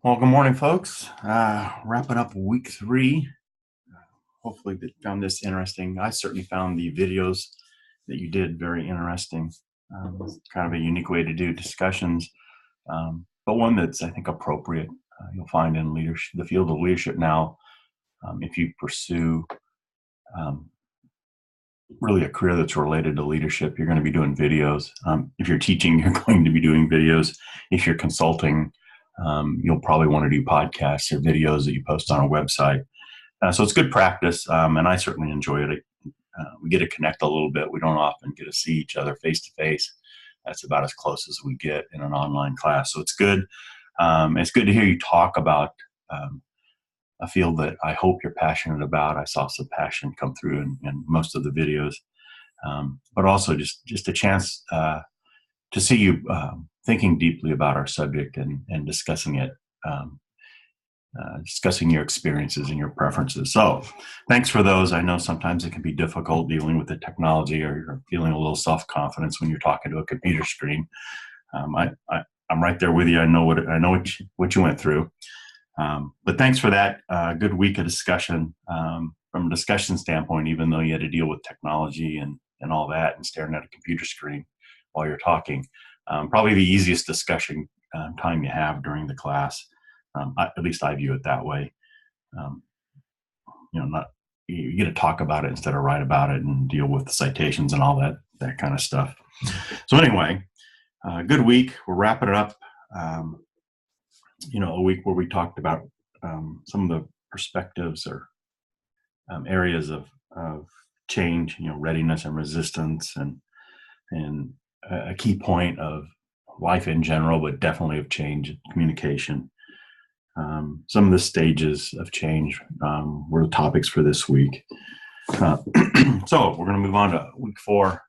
Well, good morning, folks. Wrapping up week 3. Hopefully, you found this interesting. I certainly found the videos that you did very interesting. It's kind of a unique way to do discussions, but one that's, I think, appropriate. You'll find in leadership, the field of leadership now, if you pursue um, really a career that's related to leadership, you're going to be doing videos. If you're teaching, you're going to be doing videos. If you're consulting, you'll probably want to do podcasts or videos that you post on a website. So it's good practice, and I certainly enjoy it. We get to connect a little bit. We don't often get to see each other face to face. That's about as close as we get in an online class. So it's good. It's good to hear you talk about a field that I hope you're passionate about. I saw some passion come through in most of the videos, but also just a chance to see you thinking deeply about our subject and discussing it. Discussing your experiences and your preferences. So thanks for those. I know sometimes it can be difficult dealing with the technology, or you're feeling a little self-confidence when you're talking to a computer screen. I'm right there with you. I know what you went through. But thanks for that. Good week of discussion. From a discussion standpoint, even though you had to deal with technology and all that and staring at a computer screen while you're talking, probably the easiest discussion time you have during the class. At least I view it that way. Um, not you get to talk about it instead of write about it and deal with the citations and all that kind of stuff. So anyway, good week. We're wrapping it up. A week where we talked about some of the perspectives or areas of change. Readiness and resistance, and a key point of life in general, but definitely of change and communication. Some of the stages of change were the topics for this week. So we're going to move on to week 4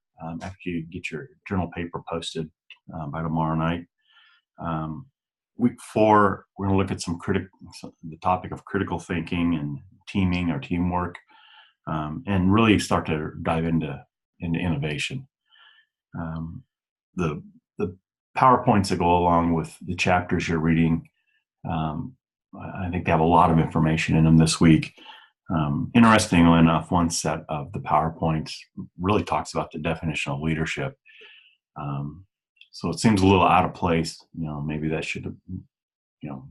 after you get your journal paper posted by tomorrow night. Week 4, we're going to look at the topic of critical thinking and teaming or teamwork, and really start to dive into innovation. The PowerPoints that go along with the chapters you're reading, I think they have a lot of information in them this week. Interestingly enough, one set of the PowerPoints really talks about the definition of leadership. So it seems a little out of place. Maybe that should have,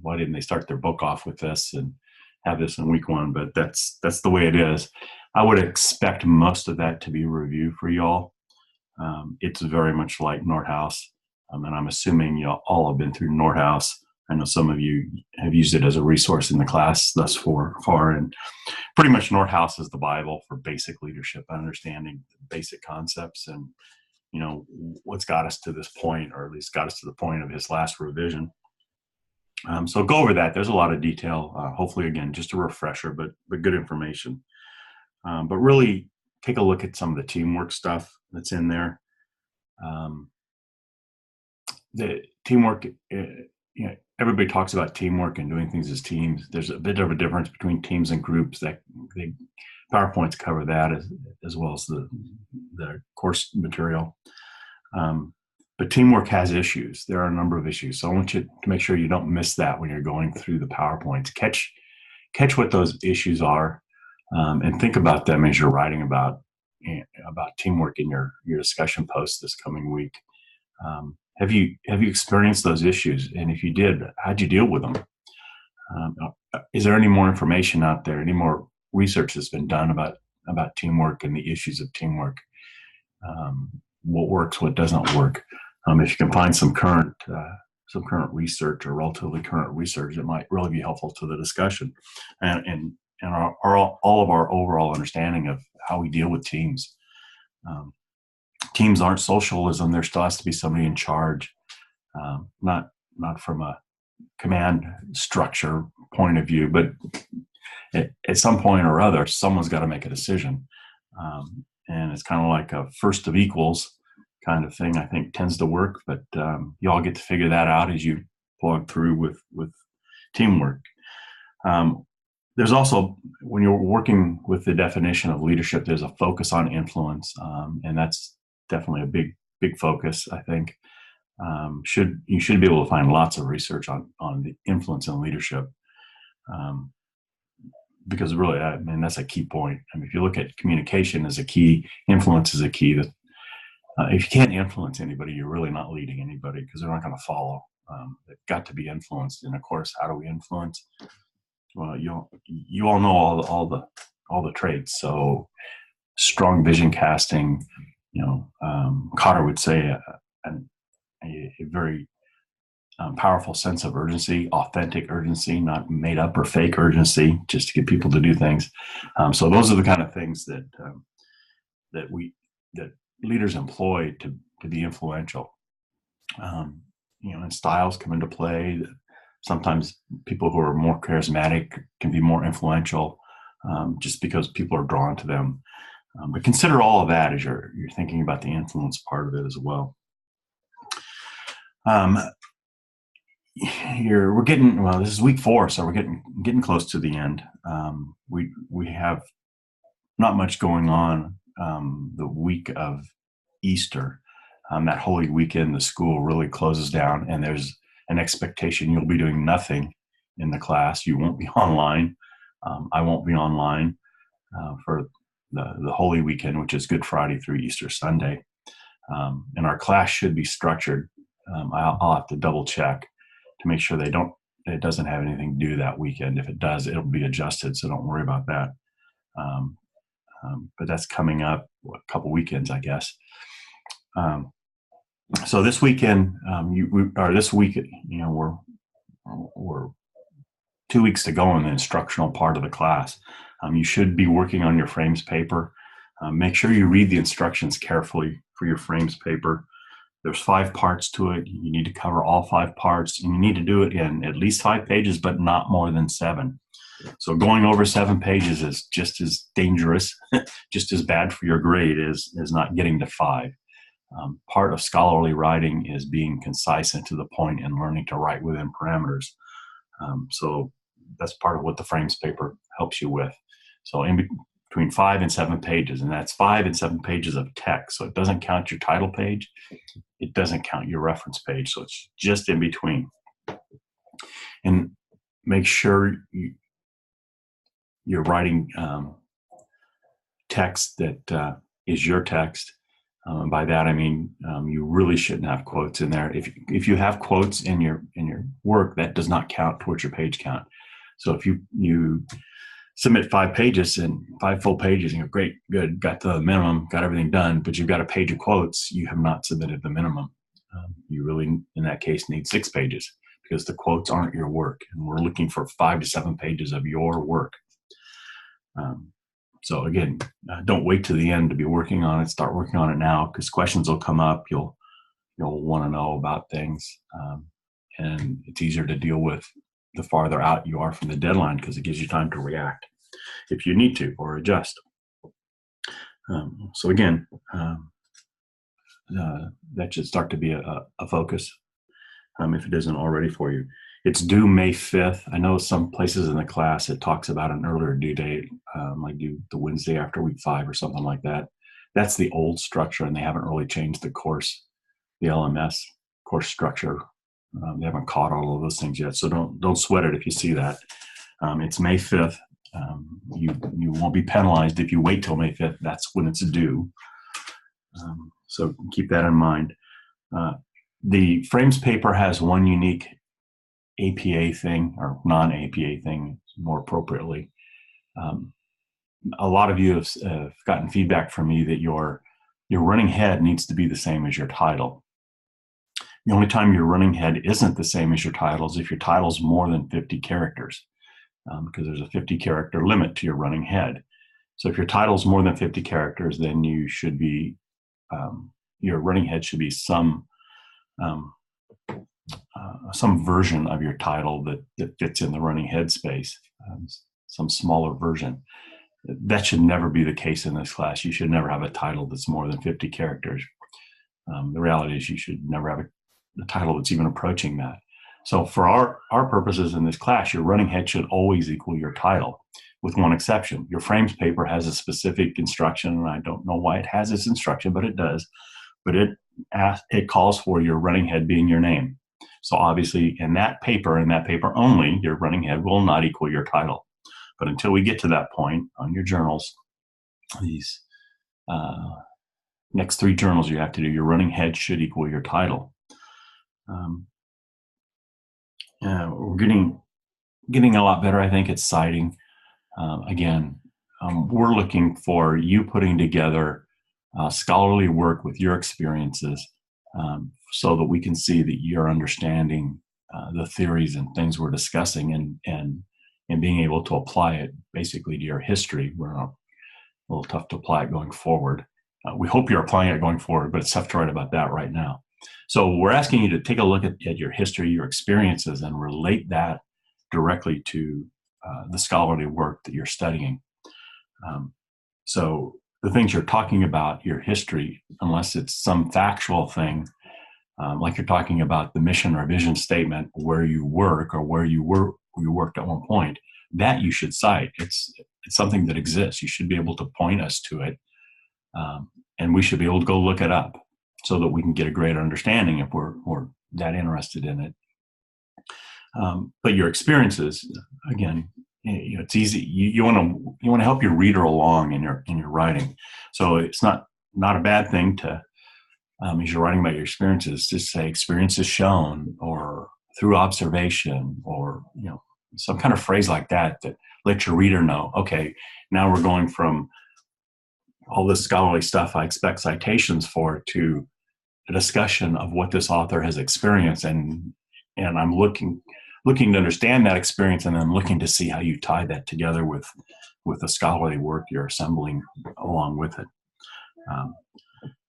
why didn't they start their book off with this and have this in week 1? But that's the way it is. I would expect most of that to be review for y'all. It's very much like Nordhaus, and I'm assuming y'all all have been through Nordhaus. I know some of you have used it as a resource in the class thus far, and pretty much Nordhaus is the Bible for basic leadership, understanding basic concepts and what's got us to this point, or at least got us to the point of his last revision. So go over that. There's a lot of detail. Hopefully, again, just a refresher, but good information. But really take a look at some of the teamwork stuff that's in there. The teamwork, everybody talks about teamwork and doing things as teams. There's a bit of a difference between teams and groups. That PowerPoints cover that as well as the course material. But teamwork has issues. There are a number of issues. So I want you to make sure you don't miss that when you're going through the PowerPoints. Catch what those issues are, and think about them as you're writing about teamwork in your discussion posts this coming week. Have you experienced those issues? And if you did, how'd you deal with them? Is there any more information out there? Any more research that's been done about teamwork and the issues of teamwork? What works, what doesn't work? If you can find some current research or relatively current research, it might really be helpful to the discussion and all of our overall understanding of how we deal with teams. Teams aren't socialism. There still has to be somebody in charge, not from a command structure point of view, but at some point or other, someone's got to make a decision. And it's kind of like a first of equals kind of thing, I think tends to work, but you all get to figure that out as you plug through with teamwork. There's also, when you're working with the definition of leadership, there's a focus on influence, and that's definitely a big focus, I think. you should be able to find lots of research on the influence and leadership, because really, I mean, that's a key point. I mean, if you look at communication as a key, influence is a key. That if you can't influence anybody, you're really not leading anybody, because they're not going to follow. They've got to be influenced, and of course, how do we influence? Well, you all know all the traits. So strong vision casting. Cotter would say a very powerful sense of urgency, authentic urgency, not made up or fake urgency, just to get people to do things. So those are the kind of things that leaders employ to be influential. And styles come into play. Sometimes people who are more charismatic can be more influential, just because people are drawn to them. But consider all of that as you're thinking about the influence part of it as well. This is week 4, so we're getting close to the end. We have not much going on the week of Easter. That Holy Weekend, the school really closes down, and there's an expectation you'll be doing nothing in the class. You won't be online. I won't be online for the Holy Weekend, which is Good Friday through Easter Sunday. And our class should be structured. I'll have to double check to make sure it doesn't have anything to do that weekend. If it does, it'll be adjusted, so don't worry about that. But that's coming up a couple weekends, I guess. So this weekend, this week, we're 2 weeks to go in the instructional part of the class. You should be working on your frames paper. Make sure you read the instructions carefully for your frames paper. There's 5 parts to it. You need to cover all 5 parts, and you need to do it in at least 5 pages, but not more than 7. So going over 7 pages is just as dangerous, just as bad for your grade as not getting to 5. Part of scholarly writing is being concise and to the point and learning to write within parameters. So that's part of what the frames paper helps you with. So in between 5 and 7 pages, and that's 5 and 7 pages of text. So it doesn't count your title page. It doesn't count your reference page. So it's just in between. And make sure you're writing text that is your text. By that I mean you really shouldn't have quotes in there. If you have quotes in your work, that does not count towards your page count. So if you submit 5 pages and 5 full pages, and you're great, good, got the minimum, got everything done, but you've got a page of quotes, you have not submitted the minimum. You really, in that case, need 6 pages, because the quotes aren't your work, and we're looking for 5 to 7 pages of your work. So again, don't wait to the end to be working on it. Start working on it now, because questions will come up. You'll want to know about things, and it's easier to deal with the farther out you are from the deadline, because it gives you time to react if you need to, or adjust. So again, that should start to be a focus, if it isn't already for you. It's due May 5th. I know some places in the class it talks about an earlier due date, like due the Wednesday after week 5 or something like that. That's the old structure, and they haven't really changed the course, the LMS course structure. They haven't caught all of those things yet, so don't sweat it if you see that. It's May 5th. You won't be penalized if you wait till May 5th. That's when it's due. So keep that in mind. The frames paper has one unique APA thing, or non-APA thing, more appropriately. A lot of you have gotten feedback from me that your running head needs to be the same as your title. The only time your running head isn't the same as your title is if your title's more than 50 characters, because there's a 50 character limit to your running head. So if your title's more than 50 characters, then you should be, your running head should be some version of your title that fits in the running head space, some smaller version. That should never be the case in this class. You should never have a title that's more than 50 characters. The reality is you should never have a title that's even approaching that. So for our purposes in this class, your running head should always equal your title, with one exception. Your frames paper has a specific instruction, and I don't know why it has this instruction, but it does. But it calls for your running head being your name. So obviously in that paper only, your running head will not equal your title. But until we get to that point on your journals, these next 3 journals you have to do, your running head should equal your title. We're getting a lot better, I think, at citing. Again, we're looking for you putting together scholarly work with your experiences, so that we can see that you're understanding the theories and things we're discussing, and being able to apply it basically to your history. We're a little tough to apply it going forward. We hope you're applying it going forward, but it's tough to write about that right now. So we're asking you to take a look at your history, your experiences, and relate that directly to the scholarly work that you're studying. So the things you're talking about, your history, unless it's some factual thing, like you're talking about the mission or vision statement, where you work or where you worked at one point, that you should cite. It's something that exists. You should be able to point us to it, and we should be able to go look it up so that we can get a greater understanding if we're that interested in it. But your experiences, again, it's easy. You want to help your reader along in your writing. So it's not a bad thing to, as you're writing about your experiences, just say experiences shown, or through observation, or some kind of phrase like that lets your reader know, okay, now we're going from all this scholarly stuff I expect citations for to a discussion of what this author has experienced, and I'm looking to understand that experience, and then looking to see how you tie that together with the scholarly work you're assembling along with it.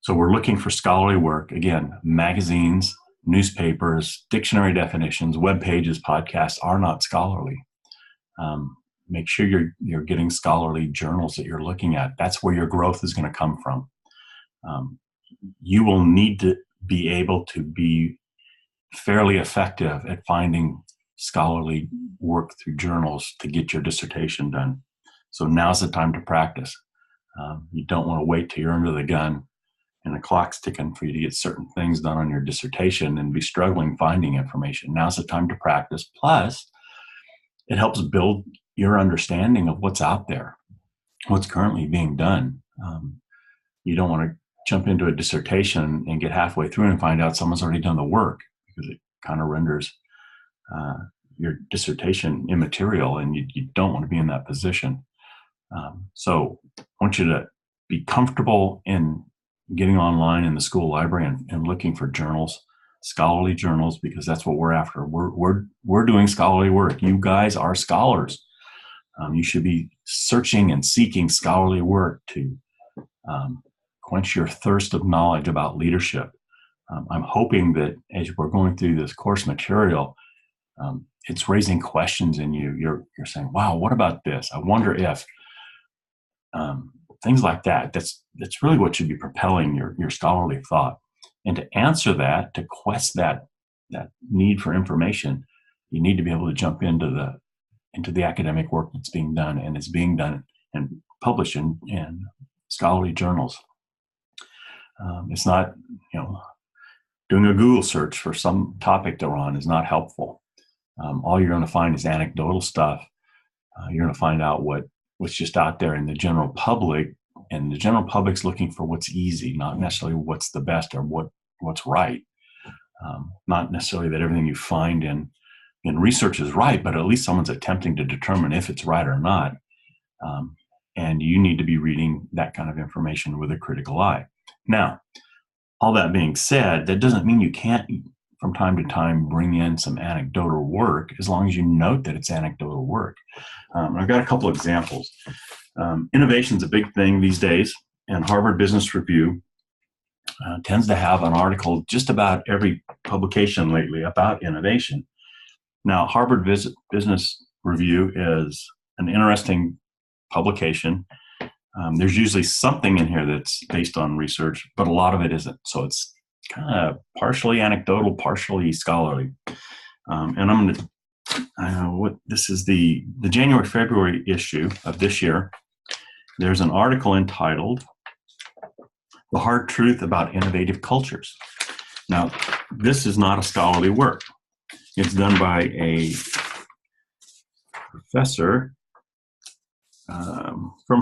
So we're looking for scholarly work. Again, magazines, newspapers, dictionary definitions, web pages, podcasts are not scholarly. Make sure you're getting scholarly journals that you're looking at. That's where your growth is going to come from. You will need to be able to be fairly effective at finding scholarly work through journals to get your dissertation done. So now's the time to practice. You don't want to wait till you're under the gun and the clock's ticking for you to get certain things done on your dissertation and be struggling finding information. Now's the time to practice. Plus, it helps build your understanding of what's out there, what's currently being done. You don't want to jump into a dissertation and get halfway through and find out someone's already done the work, because it kind of renders your dissertation immaterial, and you don't want to be in that position. So I want you to be comfortable in getting online in the school library and looking for journals, scholarly journals, because that's what we're after. We're doing scholarly work. You guys are scholars. You should be searching and seeking scholarly work to quench your thirst of knowledge about leadership. I'm hoping that as we're going through this course material, it's raising questions in you. You're saying, wow, what about this? I wonder if, things like that. That's really what should be propelling your scholarly thought. And to answer that, to quest that need for information, you need to be able to jump into the academic work that's being done, and it's being done and published in scholarly journals. It's not, doing a Google search for some topic they're on is not helpful. All you're going to find is anecdotal stuff. You're going to find out what's just out there in the general public, and the general public's looking for what's easy, not necessarily what's the best or what's right. Not necessarily that everything you find in research is right, but at least someone's attempting to determine if it's right or not. And you need to be reading that kind of information with a critical eye. Now, all that being said, that doesn't mean you can't, from time to time, bring in some anecdotal work, as long as you note that it's anecdotal work. I've got a couple examples. Innovation's a big thing these days, and Harvard Business Review tends to have an article just about every publication lately about innovation. Now, Harvard Business Review is an interesting publication. There's usually something in here that's based on research, but a lot of it isn't. So it's kind of partially anecdotal, partially scholarly. And I'm going to, this is the January-February issue of this year. There's an article entitled The Hard Truth About Innovative Cultures. Now, this is not a scholarly work. It's done by a professor from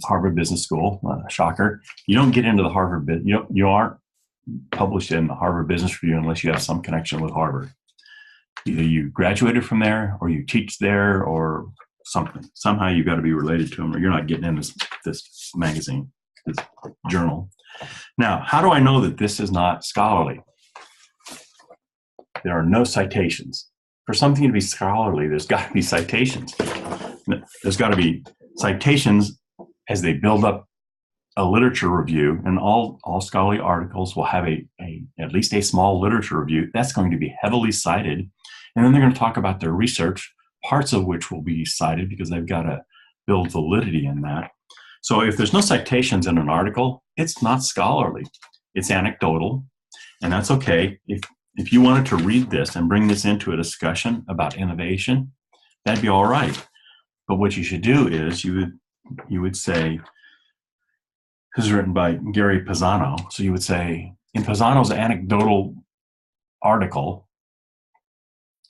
Harvard Business School. Shocker. You don't get into the Harvard, you aren't published in the Harvard Business Review unless you have some connection with Harvard. Either you graduated from there, or you teach there, or something. Somehow you've got to be related to them, or you're not getting in this magazine, this journal. Now, how do I know that this is not scholarly? There are no citations. For something to be scholarly, there's got to be citations. There's got to be citations as they build up a literature review, and all scholarly articles will have at least a small literature review. That's going to be heavily cited. And then they're going to talk about their research, parts of which will be cited because they've got to build validity in that. So if there's no citations in an article, it's not scholarly. It's anecdotal, and that's okay. If you wanted to read this and bring this into a discussion about innovation, that'd be all right. But what you should do is you would say, this is written by Gary Pisano. So you would say, in Pisano's anecdotal article,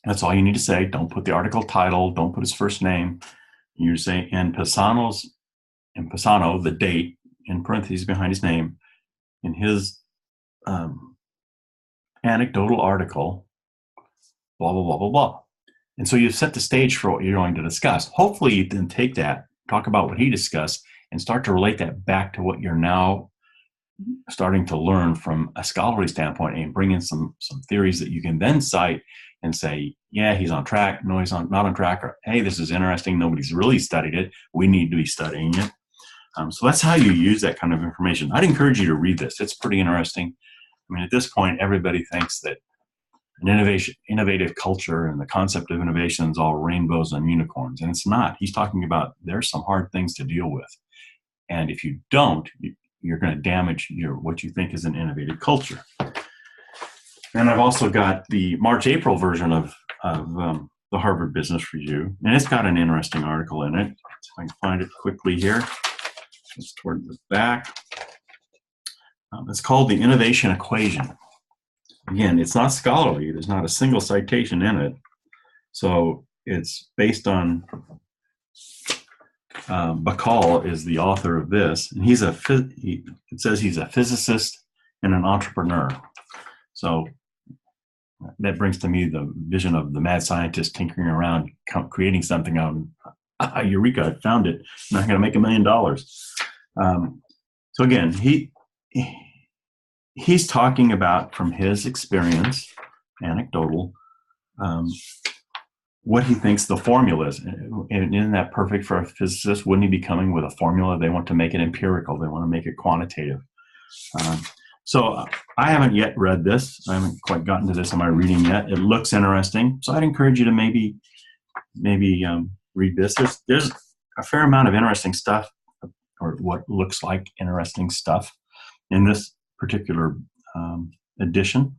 that's all you need to say. Don't put the article title. Don't put his first name. You say, in Pisano, the date, in parentheses behind his name, in his anecdotal article, blah, blah, blah, blah, blah. And so you've set the stage for what you're going to discuss. Hopefully you then take that, talk about what he discussed, and start to relate that back to what you're now starting to learn from a scholarly standpoint, and bring in some theories that you can then cite and say, yeah, he's on track. No, he's not on track. Or, hey, this is interesting. Nobody's really studied it. We need to be studying it. So that's how you use that kind of information. I'd encourage you to read this. It's pretty interesting. I mean, at this point, everybody thinks that an innovative culture and the concept of innovation is all rainbows and unicorns, and it's not. He's talking about there's some hard things to deal with. And if you don't, you're going to damage what you think is an innovative culture. And I've also got the March-April version of the Harvard Business Review, and it's got an interesting article in it. So I can find it quickly here. It's toward the back. It's called The Innovation Equation. Again, it's not scholarly. There's not a single citation in it. So it's based on Bacall is the author of this, and it says he's a physicist and an entrepreneur. So that brings to me the vision of the mad scientist tinkering around, creating something out. Eureka! I found it. And I'm going to make $1 million. So again, he's talking about, from his experience, anecdotal, what he thinks the formula is. And isn't that perfect for a physicist? Wouldn't he be coming with a formula? They want to make it empirical. They want to make it quantitative. So I haven't yet read this. I haven't quite gotten to this in my reading yet. It looks interesting. So I'd encourage you to maybe read this. There's a fair amount of interesting stuff, or what looks like interesting stuff, in this particular edition.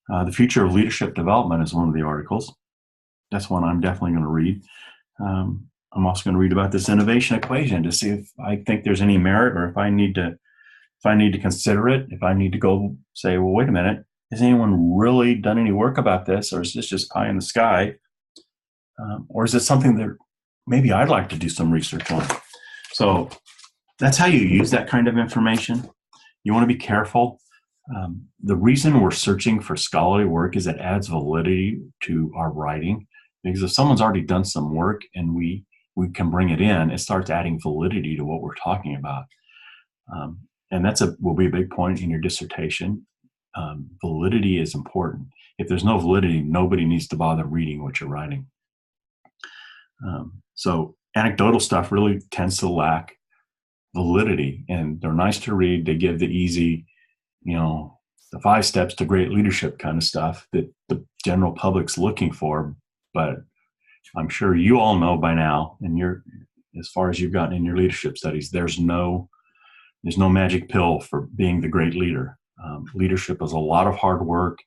The Future of Leadership Development is one of the articles. That's one I'm definitely going to read. I'm also going to read about this innovation equation to see if I think there's any merit, or if I need to consider it, if I need to go say, well, wait a minute, has anyone really done any work about this, or is this just pie in the sky? Or is it something that maybe I'd like to do some research on? So that's how you use that kind of information. You want to be careful. The reason we're searching for scholarly work is it adds validity to our writing, because if someone's already done some work and we can bring it in, it starts adding validity to what we're talking about. And will be a big point in your dissertation. Validity is important. If there's no validity, nobody needs to bother reading what you're writing. So anecdotal stuff really tends to lack validity, and they're nice to read. They give the easy, the 5 steps to great leadership kind of stuff that the general public's looking for. But I'm sure you all know by now, and as far as you've gotten in your leadership studies, there's no magic pill for being the great leader. Leadership is a lot of hard work.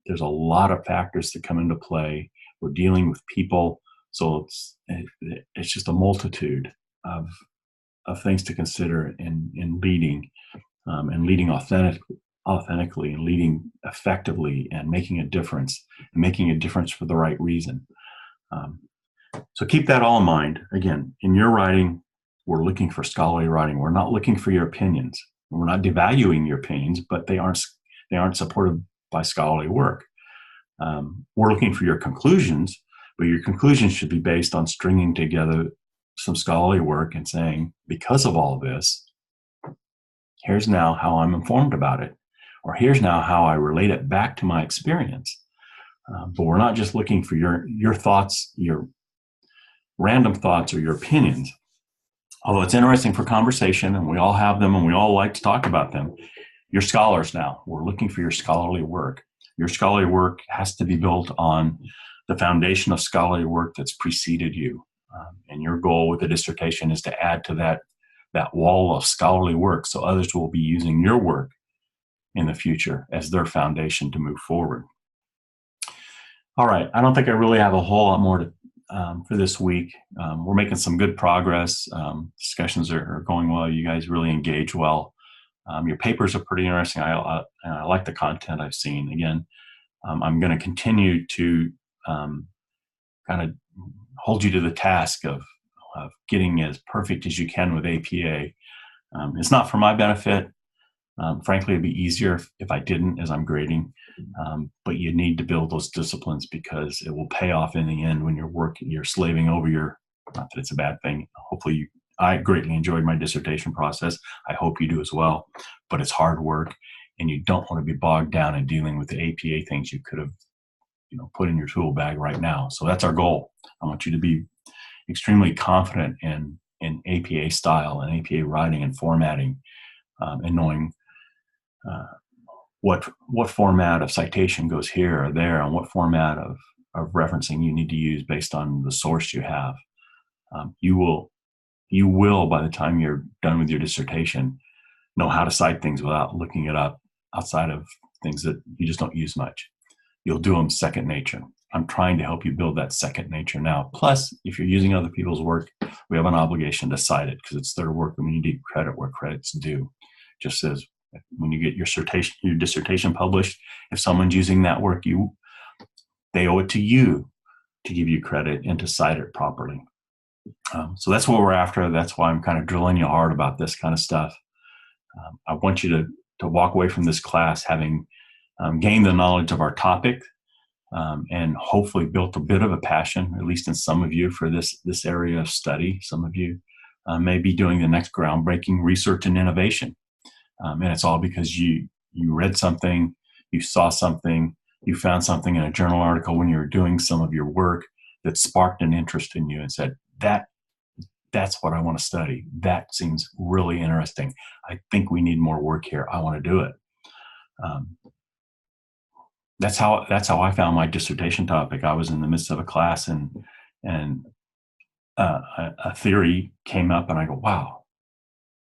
There's a lot of factors that come into play. We're dealing with people, so it's just a multitude of things to consider in leading. and leading authentically and leading effectively and making a difference for the right reason. Um, so keep that all in mind. Again, in your writing, we're looking for scholarly writing. We're not looking for your opinions. We're not devaluing your opinions, but they aren't supported by scholarly work. We're looking for your conclusions, but your conclusions should be based on stringing together some scholarly work and saying, because of all this, here's now how I'm informed about it, or here's now how I relate it back to my experience. But we're not just looking for your thoughts, your random thoughts, or your opinions. Although it's interesting for conversation, and we all have them, and we all like to talk about them. You're scholars now. We're looking for your scholarly work. Your scholarly work has to be built on the foundation of scholarly work that's preceded you. And your goal with the dissertation is to add to that wall of scholarly work so others will be using your work in the future as their foundation to move forward. All right, I don't think I really have a whole lot more to for this week. We're making some good progress. Discussions are going well. You guys really engage well. Your papers are pretty interesting. I like the content I've seen. Again, I'm going to continue to kind of hold you to the task of getting as perfect as you can with APA. It's not for my benefit. Frankly, it'd be easier if I didn't as I'm grading. But you need to build those disciplines because it will pay off in the end when you're working, you're slaving over not that it's a bad thing. Hopefully, I greatly enjoyed my dissertation process. I hope you do as well. But it's hard work, and you don't want to be bogged down in dealing with the APA things you could have, put in your tool bag right now. So that's our goal. I want you to be extremely confident in APA style and APA writing and formatting, and knowing what format of citation goes here or there, and what format of referencing you need to use based on the source you have. You will, by the time you're done with your dissertation, know how to cite things without looking it up outside of things that you just don't use much. You'll do them second nature. I'm trying to help you build that second nature now. Plus, if you're using other people's work, we have an obligation to cite it because it's their work and we need credit where credit's due. Just as when you get your dissertation published, if someone's using that work, they owe it to you to give you credit and to cite it properly. So that's what we're after. That's why I'm kind of drilling you hard about this kind of stuff. I want you to walk away from this class having gained the knowledge of our topic, and hopefully built a bit of a passion, at least in some of you, for this area of study. Some of you may be doing the next groundbreaking research and innovation. And it's all because you read something, you saw something, you found something in a journal article when you were doing some of your work that sparked an interest in you and said, that's what I want to study. That seems really interesting. I think we need more work here. I want to do it. That's how I found my dissertation topic. I was in the midst of a class and a theory came up and I go, wow,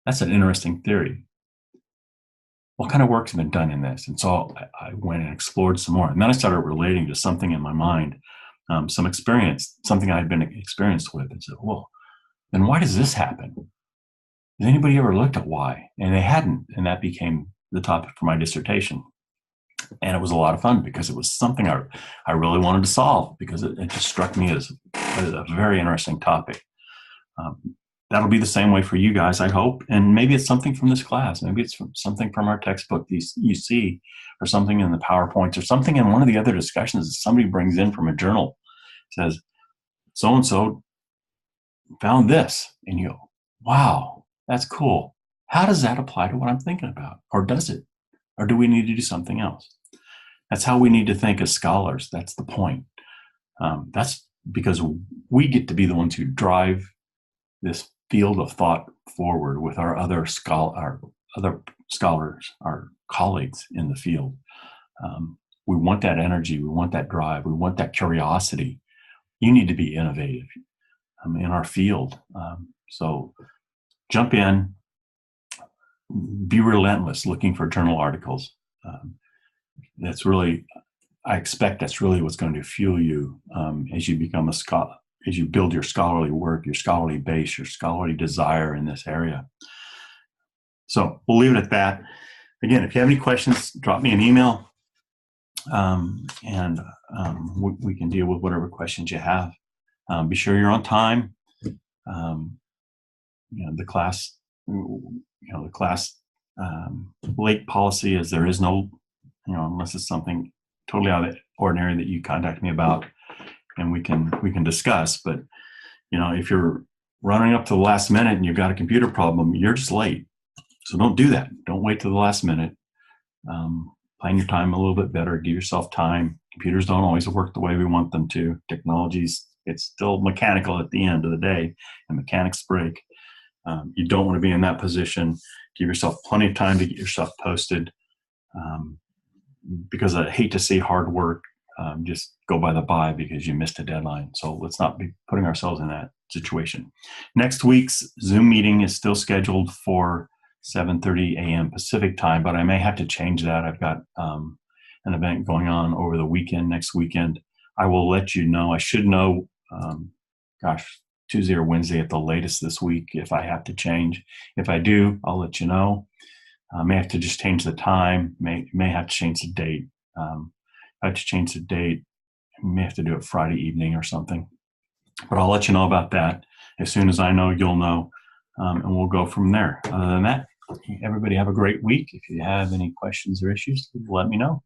that's an interesting theory. What kind of work's been done in this? And so I went and explored some more. And then I started relating to something in my mind, some experience, something I had been experienced with, and said, well, then why does this happen? Has anybody ever looked at why? And they hadn't. And that became the topic for my dissertation. And it was a lot of fun because it was something I really wanted to solve because it just struck me as a very interesting topic. That'll be the same way for you guys, I hope. And maybe it's something from this class. Maybe it's something from our textbook you see, or something in the PowerPoints, or something in one of the other discussions that somebody brings in from a journal, says, so-and-so found this. And you go, wow, that's cool. How does that apply to what I'm thinking about? Or does it? Or do we need to do something else? That's how we need to think as scholars. That's the point. That's because we get to be the ones who drive this field of thought forward with our other scholars, our colleagues in the field. We want that energy. We want that drive. We want that curiosity. You need to be innovative in our field. So jump in, be relentless looking for journal articles. I expect that's really what's going to fuel you as you become a scholar, as you build your scholarly work, your scholarly base, your scholarly desire in this area. So we'll leave it at that. Again, if you have any questions, drop me an email, and we can deal with whatever questions you have. Be sure you're on time. The class, the class late policy is there is no, unless it's something totally out of the ordinary that you contact me about, and we can discuss. But if you're running up to the last minute and you've got a computer problem, you're just late. So don't do that. Don't wait to the last minute. Plan your time a little bit better. Give yourself time. Computers don't always work the way we want them to. Technology's, it's still mechanical at the end of the day, and mechanics break. You don't want to be in that position. Give yourself plenty of time to get your stuff posted, because I hate to see hard work just go by because you missed a deadline. So let's not be putting ourselves in that situation. Next week's Zoom meeting is still scheduled for 7:30 a.m. Pacific time, but I may have to change that. I've got an event going on over the weekend, next weekend. I will let you know. I should know, Tuesday or Wednesday at the latest this week if I have to change. If I do, I'll let you know. May have to just change the time, may have to change the date. I have to change the date. May have to do it Friday evening or something. But I'll let you know about that. As soon as I know, you'll know, and we'll go from there. Other than that, everybody have a great week. If you have any questions or issues, let me know.